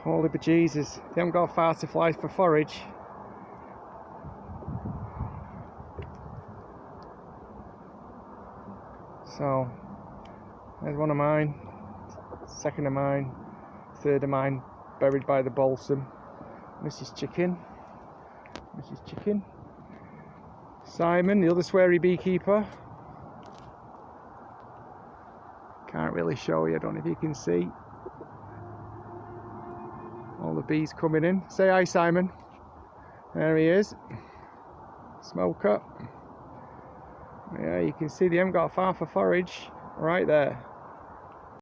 Holy bejesus, they haven't got far to fly for forage. So, there's one of mine, second of mine, third of mine, buried by the balsam. Mrs. Chicken. Simon, the other sweary beekeeper. Can't really show you, I don't know if you can see. All the bees coming in. Say hi, Simon. There he is. Smoker. Yeah, you can see they haven't got far for forage. Right there.